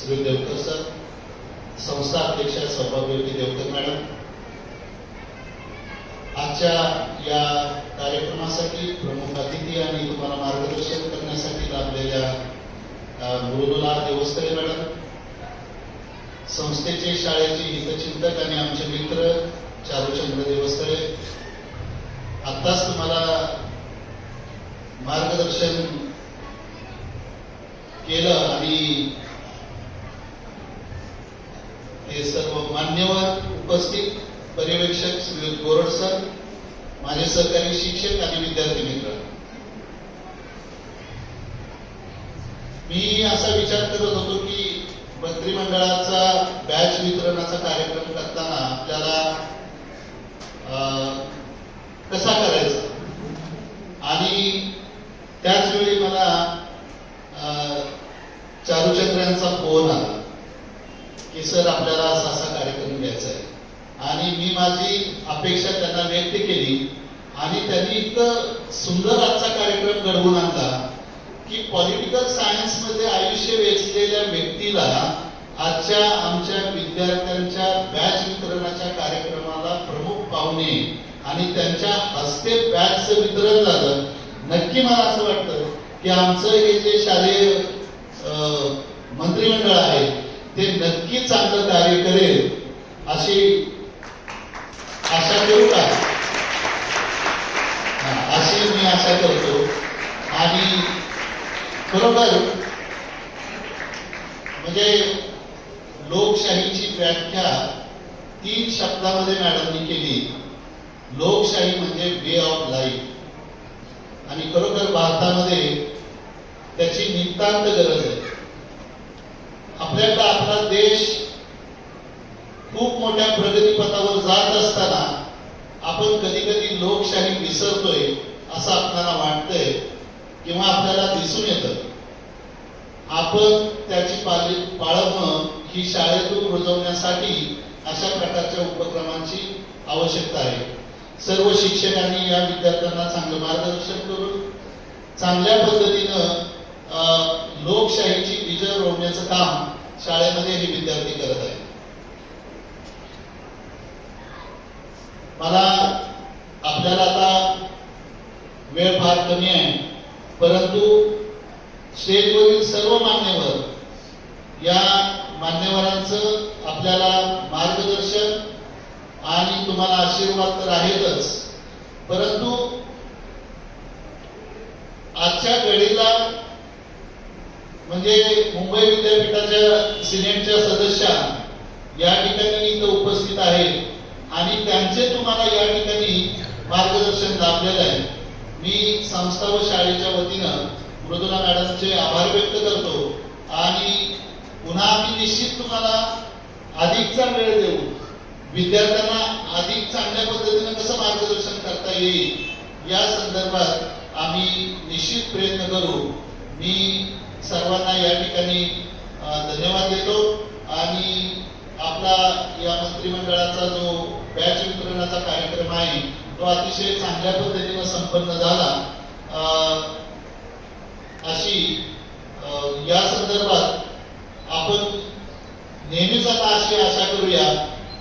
Shri Devkar sir, संस्था अध्यक्ष सौभाग्यवती देवकर मॅडम, आजच्या या कार्यक्रमासाठी प्रमुख अतिथी आणि तुम्हाला मार्गदर्शन करण्यासाठी लाभलेल्या मृदुला देवस्तरे मॅडम, संस्थेचे शाळेचे हितचिंतक आणि आमचे मित्र चारुचंद्र देवस्तरे, आत्ताच तुम्हाला मार्गदर्शन केलं आणि हे सर्व मान्यवर उपस्थित पर्यवेक्षक श्री गोरड सर, माझे सहकारी शिक्षक आणि विद्यार्थी मित्र, मी असा विचार करत होतो की मंत्रिमंडळाचा बॅच वितरणाचा कार्यक्रम करताना आपल्याला कसा करायचा, आणि त्याच वेळी मला चारुचंद्र यांचा फोन आला की सर आपल्याला असा असा कार्यक्रम घ्यायचा आहे, आणि मी माझी अपेक्षा त्यांना व्यक्त केली आणि त्यांनी इतकं सुंदर आजचा कार्यक्रम घडवून आणला की पॉलिटिकल सायन्स मध्ये आयुष्य वेचलेल्या व्यक्तीला आजच्या आमच्या विद्यार्थ्यांच्या बॅच वितरणाच्या कार्यक्रमाला प्रमुख पाहुणे आणि त्यांच्या हस्ते बॅचचं वितरण झालं. नक्की मला असं वाटतं की आमचं हे जे शालेय मंत्रिमंडळ आहे ते नक्की चांगलं कार्य करेल अशी आशा करू का, अशी मी आशा करतो. आणि खरोखर म्हणजे लोकशाहीची व्याख्या 3 शब्दामध्ये मॅडमनी केली. लोकशाही म्हणजे वे ऑफ लाईफ, आणि खरोखर भारतामध्ये त्याची नितांत गरज आहे. आपल्याकडे आपला देश खूप मोठ्या प्रगतीपथावर जात असताना आपण कधी कधी लोकशाही विसरतोय असं आपल्याला वाटतंय किंवा आपल्याला दिसून येतं. आपण त्याची पाळंमुळं ही शाळेतून रुजवण्यासाठी अशा प्रकारच्या उपक्रमांची आवश्यकता आहे. सर्व शिक्षकांनी या विद्यार्थ्यांना चांगलं मार्गदर्शन करून चांगल्या पद्धतीनं लोकशाहीची विजय रोवण्याचं काम शाळेमध्ये हे विद्यार्थी करत आहेत. मला आपल्याला आता वेळ फार कमी आहे, परंतु स्टेजवरील सर्व मान्यवर, या मान्यवरांचं आपल्याला मार्गदर्शन आणि तुम्हाला आशीर्वाद तर आहेतच, परंतु आजच्या घडीला म्हणजे मुंबई विद्यापीठाच्या सिनेटच्या सदस्या या ठिकाणी इथं उपस्थित आहेत आणि त्यांचे तुम्हाला या ठिकाणी मार्गदर्शन लाभलेलं आहे. मी संस्था व शाळेच्या वतीनं मृदुला मॅडमचे आभार व्यक्त करतो आणि पुन्हा आम्ही निश्चित तुम्हाला अधिकचा वेळ देऊ, विद्यार्थ्यांना अधिक चांगल्या पद्धतीनं कसं मार्गदर्शन करता येईल या संदर्भात आम्ही निश्चित प्रयत्न करू. मी सर्वांना या ठिकाणी धन्यवाद देतो आणि आपला या मंत्रिमंडळाचा जो बॅच वितरणाचा कार्यक्रम आहे तो अतिशय चांगल्या पद्धतीनं संपन्न झाला अशी या संदर्भात आपण नेहमीच आता अशी आशा करूया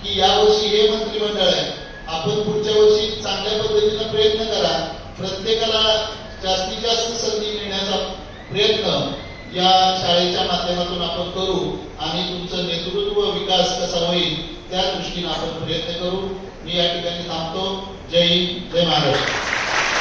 की यावर्षी हे मंत्रिमंडळ आहे, आपण पुढच्या वर्षी चांगल्या पद्धतीनं प्रयत्न करा, प्रत्येकाला जास्तीत जास्त संधी मिळण्याचा प्रयत्न या शाळेच्या माध्यमातून आपण करू आणि तुमचं नेतृत्व विकास कसा होईल त्या दृष्टीने आपण प्रयत्न करू. मी या ठिकाणी थांबतो. जय हिंद, जय महाराष्ट्र.